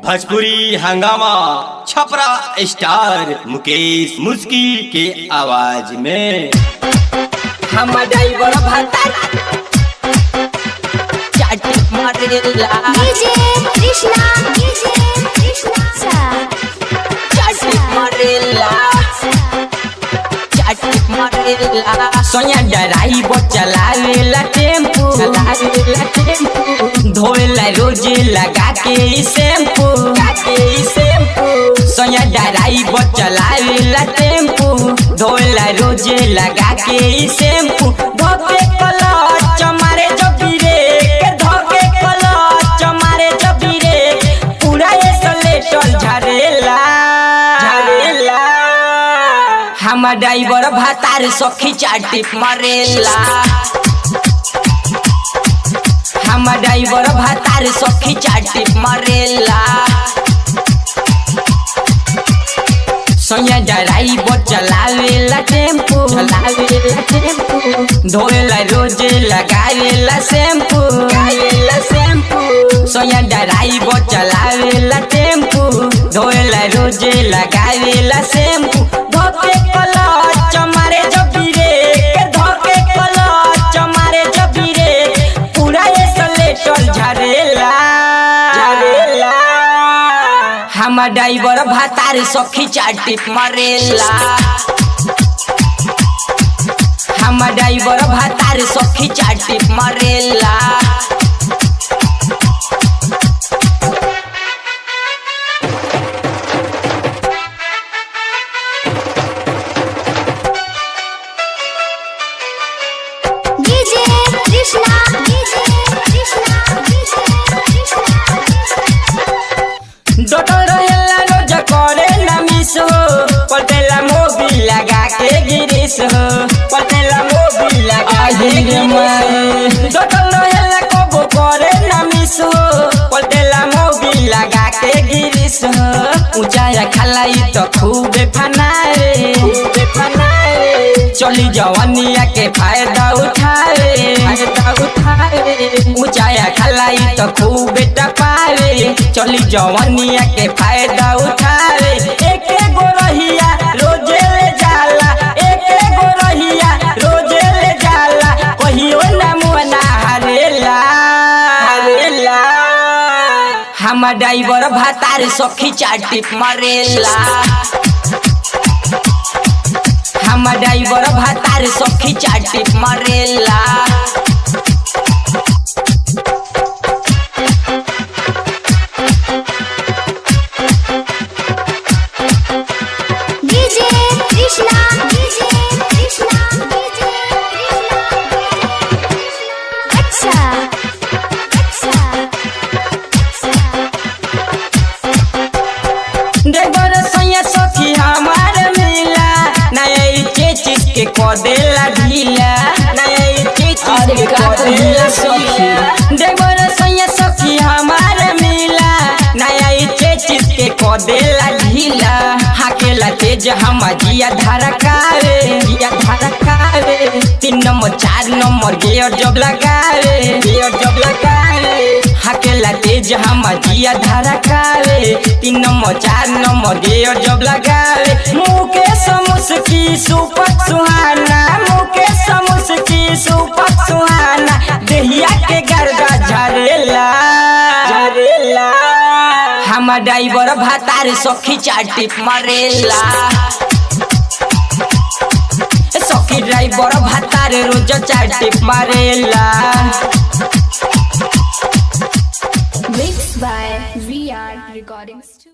भोजपुरी हंगामा छपरा स्टार मुकेश मुस्की के आवाज में हम ड्राइवर भतार चाटी मारेला डीजे कृष्णा चाटी मारेला सोया ड्राइवर चलावेला टेम्पू धोएला रोज लगा के शैम्पू सोया ड्राइवर चलावेला टेम्पू धोएला रोज लगा के शैम्पू धोके क्लच मारे जब ब्रेक धोके क्लच मारे जब ब्रेक पूरा एक्सीलेटर झरेला हम ड्राइवर भतार सखी चाटी मारेला हम ड्राइवर भतार सखी चाटी मारेला सोया ड्राइवर चलावेला टेम्पू धोएला रोज लगावेला शैम्पू सोया ड्राइवर चलावेला टेम्पू धोएला रोज लगावेला शैम्पू धोके क्लच मारे जब ब्रेक धोके क्लच मारे जब ब्रेक पूरा एक्सीलेटर झरेला हम ड्राइवर भतार सखी चाटी मारेला हम ड्राइवर भतार सखी चाटी मारेला डीजे कृष्णा डटल रहेला रोज करे ना मिस हो पलटेला मोबिल लगा के गिरिस हो पलटेला मोबिल लगा के गिरिस डटल रहेला कबो करे ना मिस हो पलटेला मोबिल लगा के गिरिस हो ऊंचाया खलाई तो खूबे फनाए चली जवानिया के फायदा उठाए ऊंचाया खलाई तो खूबे टपाए चली जवानिया के फायदा उठाए एक गो रहिया रोजे ले जाला एक गो रहिया रोजे ले जाला कहियो ना मुना हरेला हम ड्राइवर भतार सखी चाटी मारेला हम ड्राइवर भतार सखी चाटी मारेला डीजे कृष्णा ड्राइवर सैया सखी हमार मिला नया चीज के कदेला ढीला नया चीज के कदेला सखी ड्राइवर सैया सखी हमार मिला नया चीज के कदेला ढीला हाकेला तेज हम जिया धड़कावे 3 नंबर 4 नंबर गियर जब लगावे हाकेला तेज हम जिया धड़कावे 3 नंबर 4 नंबर गियर जब लगावे मुकेश मुस्की सुपर सुहाना देहिया के गर्दा झरेला हम ड्राइवर भतार सखी चाटी मारेला सखी ड्राइवर भतार रोज चाटी मारेला Mixed by VR Recordings.